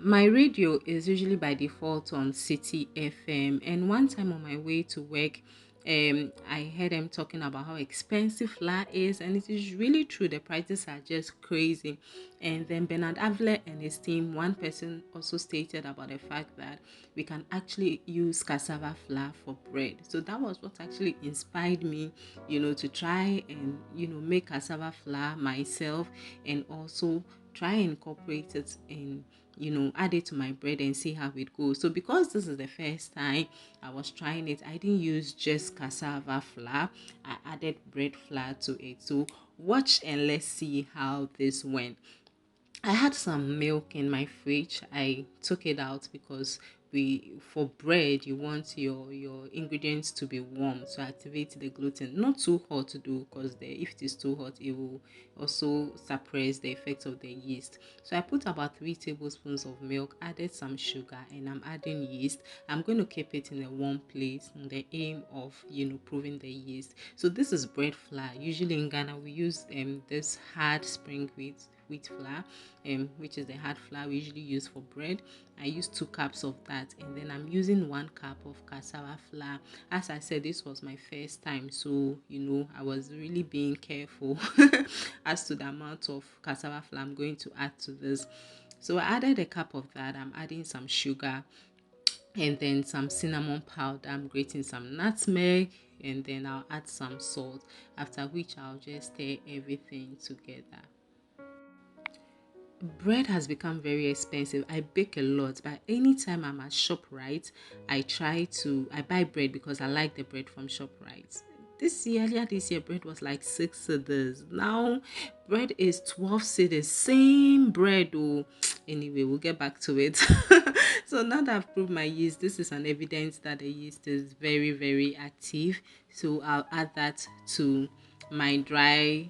My radio is usually by default on City FM, and one time on my way to work, I heard them talking about how expensive flour is, and it is really true. The prices are just crazy. And then Bernard Avler and his team, one person also stated about the fact that we can actually use cassava flour for bread. So that was what actually inspired me, to try and make cassava flour myself, and also try and incorporate it in, add it to my bread and see how it goes. So because this is the first time I was trying it, I didn't use just cassava flour. I added bread flour to it. So watch and let's see how this went. I had some milk in my fridge. I took it out because we for bread you want your ingredients to be warm to activate the gluten. Not too hot to do, because if it is too hot it will also suppress the effects of the yeast. So I put about 3 tablespoons of milk, added some sugar, and I'm adding yeast. I'm going to keep it in a warm place in the aim of proving the yeast. So this is bread flour. Usually in Ghana we use this hard spring wheat flour, which is the hard flour we usually use for bread. I use 2 cups of that, and then I'm using 1 cup of cassava flour. As I said, this was my first time, so I was really being careful as to the amount of cassava flour I'm going to add to this. So I added a cup of that. I'm adding some sugar and then some cinnamon powder. I'm grating some nutmeg, and then I'll add some salt, after which I'll just stir everything together. Bread has become very expensive. I bake a lot, but anytime I'm at ShopRite, I buy bread because I like the bread from ShopRite. Earlier this year, bread was like 6 cedis. Now, bread is 12 cedis. Same bread, oh. Anyway, we'll get back to it. So now that I've proved my yeast, this is an evidence that the yeast is very, very active. So I'll add that to my dry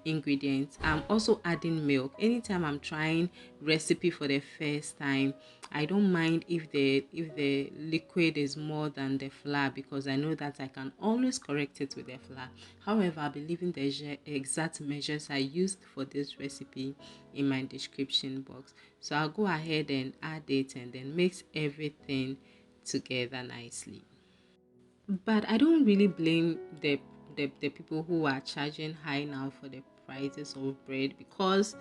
ingredients. I'm also adding milk. Anytime I'm trying recipe for the first time, I don't mind if the liquid is more than the flour, because I know that I can always correct it with the flour. However, I'll be leaving the exact measures I used for this recipe in my description box. So I'll go ahead and add it and then mix everything together nicely. But I don't really blame the people who are charging high now for the prices of bread, because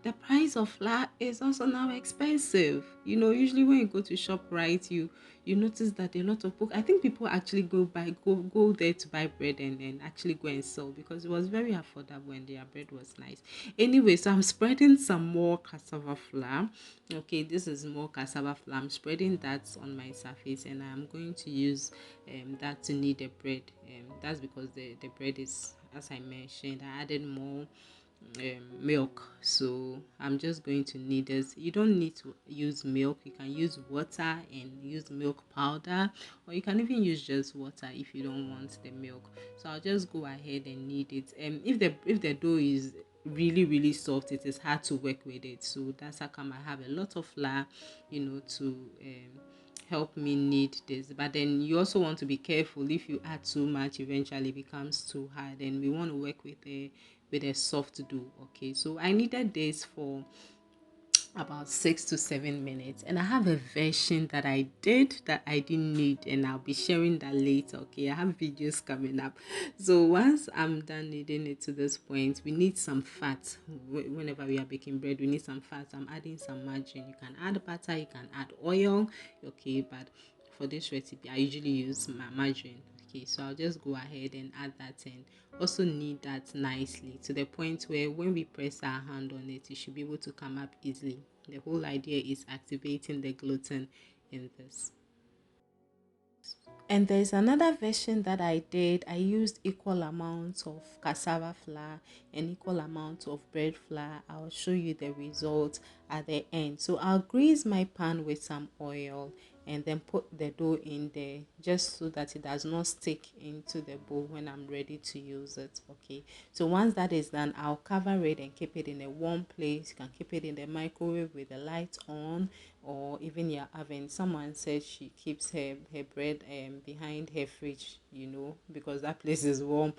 the price of flour is also now expensive. Usually when you go to ShopRite, you notice that a lot of people, I think people actually go there to buy bread and then actually go and sell, because it was very affordable and their bread was nice. Anyway, so I'm spreading some more cassava flour. Okay, this is more cassava flour. I'm spreading that on my surface, and I'm going to use that to knead the bread. That's because the bread is, as I mentioned, I added more milk, so I'm just going to knead this. You don't need to use milk. You can use water and use milk powder, or you can even use just water if you don't want the milk. So I'll just go ahead and knead it. If the dough is really really soft, it is hard to work with it. So that's how come I have a lot of flour, to help me knead this. But then you also want to be careful. If you add too much, eventually it becomes too hard, and we want to work with a soft dough. Okay, so I needed this for about 6 to 7 minutes, and I have a version that I did that I didn't need, and I'll be sharing that later. Okay, I have videos coming up. So once I'm done kneading it to this point, we need some fat. Whenever we are baking bread, we need some fat. I'm adding some margarine. You can add butter, you can add oil. Okay, but for this recipe I usually use margarine. Okay, so I'll just go ahead and add that in. Also knead that nicely to the point where when we press our hand on it, it should be able to come up easily. The whole idea is activating the gluten in this. And there's another version that I did. I used equal amounts of cassava flour and equal amounts of bread flour. I'll show you the result at the end. So I'll grease my pan with some oil and then put the dough in there, just so that it does not stick into the bowl when I'm ready to use it. Okay, so once that is done, I'll cover it and keep it in a warm place. You can keep it in the microwave with the light on, or even your oven. Someone said she keeps her bread behind her fridge, because that place is warm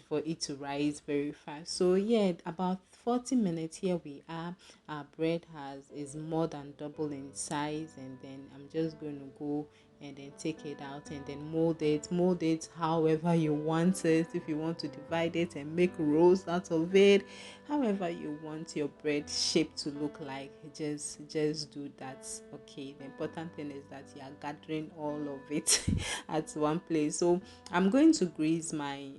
for it to rise very fast. So yeah, about 40 minutes, here we are. our bread has is more than double in size, and then I'm just going to go and then take it out and then mold it however you want it. If you want to divide it and make rolls out of it, however you want your bread shape to look like, just do that. Okay, the important thing is that you are gathering all of it at one place. So I'm going to grease my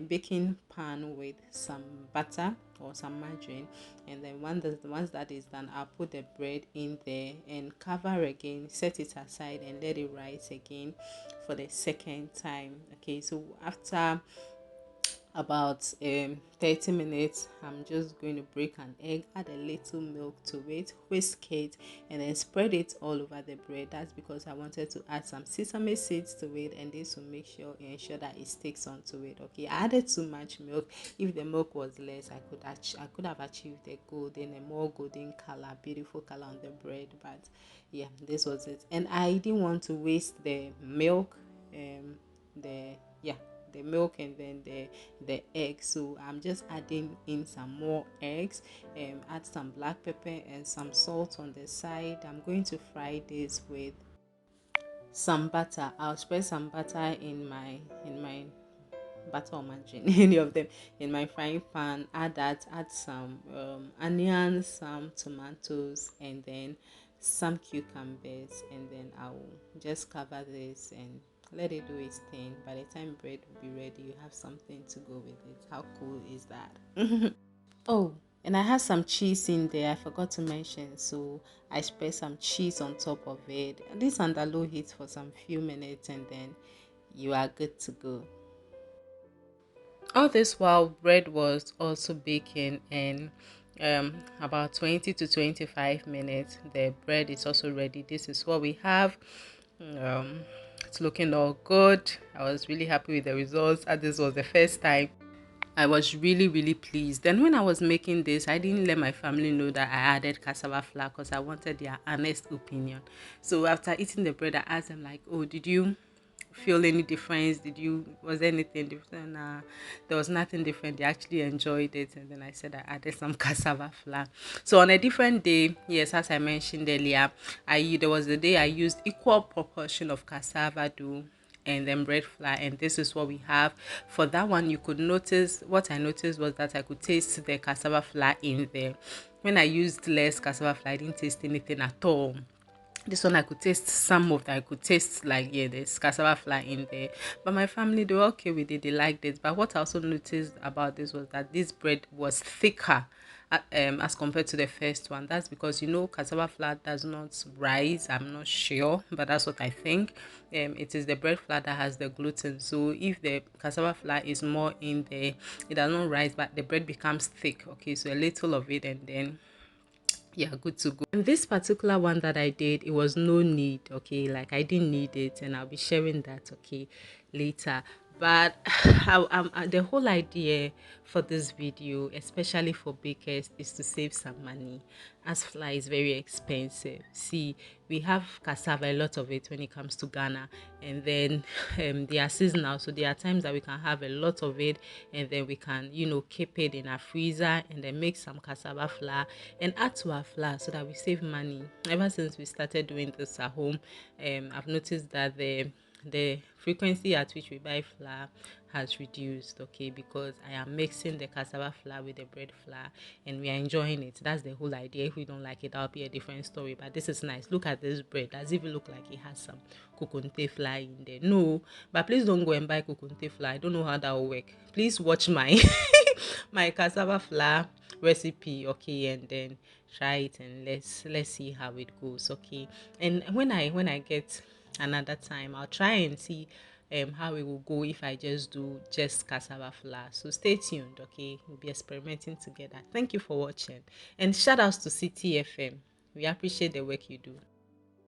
baking pan with some butter or some margarine, and then once that is done, I'll put the bread in there and cover again, set it aside and let it rise again for the second time. Okay, so after about 30 minutes, I'm just going to break an egg, add a little milk to it, whisk it, and then spread it all over the bread. That's because I wanted to add some sesame seeds to it, and this will ensure that it sticks onto it. Okay, I added too much milk. If the milk was less, I could have achieved a more golden color, beautiful color on the bread. But yeah, this was it, and I didn't want to waste the milk. The yeah the milk and then the egg, so I'm just adding in some more eggs, add some black pepper and some salt on the side. I'm going to fry this with some butter. I'll spread some butter in my butter or margarine any of them in my frying pan. Add some onions, some tomatoes, and then some cucumbers, and then I'll just cover this and let it do its thing. By the time bread will be ready, you have something to go with it. How cool is that? Oh, and I had some cheese in there, I forgot to mention. So I spread some cheese on top of it. This under low heat for some few minutes, and then you are good to go. All this while, bread was also baking, and about 20 to 25 minutes, the bread is also ready. This is what we have. Um, it's looking all good. I was really happy with the results, and this was the first time. I was really, really pleased. Then when I was making this, I didn't let my family know that I added cassava flour because I wanted their honest opinion. So after eating the bread, I asked them like, "Oh, did you feel any difference? Was there anything different?" Nah, there was nothing different. They actually enjoyed it. And then I said I added some cassava flour. So on a different day, yes, as I mentioned earlier, there was a day I used equal proportion of cassava dough and then bread flour, and this is what we have. For that one, you could notice, what I noticed was that I could taste the cassava flour in there. When I used less cassava flour, I didn't taste anything at all. This one I could taste some of that. I could taste like, yeah, there's cassava flour in there. But my family, they were okay with it. They liked it. But what I also noticed about this was that this bread was thicker as compared to the first one. That's because, cassava flour does not rise. I'm not sure, but that's what I think. It is the bread flour that has the gluten. So if the cassava flour is more in there, it does not rise, but the bread becomes thick. Okay, so a little of it, and then yeah, good to go. And this particular one that I did, it was no need. Okay, like I didn't need it, and I'll be sharing that, okay, later. But the whole idea for this video, especially for bakers, is to save some money, as flour is very expensive. See, we have cassava, a lot of it, when it comes to Ghana, and then they are seasonal, so there are times that we can have a lot of it, and then we can keep it in our freezer and then make some cassava flour and add to our flour so that we save money. Ever since we started doing this at home, I've noticed that the frequency at which we buy flour has reduced, okay, because I am mixing the cassava flour with the bread flour and we are enjoying it. That's the whole idea. If we don't like it, that'll be a different story, but this is nice. Look at this bread. Does it even look like it has some coconut flour in there? No, but please don't go and buy coconut flour. I don't know how that will work. Please watch my my cassava flour recipe, okay, and then try it, and let's see how it goes, okay. And when I get another time, I'll try and see how it will go if I just do just cassava flour. So stay tuned, okay. We'll be experimenting together. Thank you for watching, and shout outs to CTFM. We appreciate the work you do.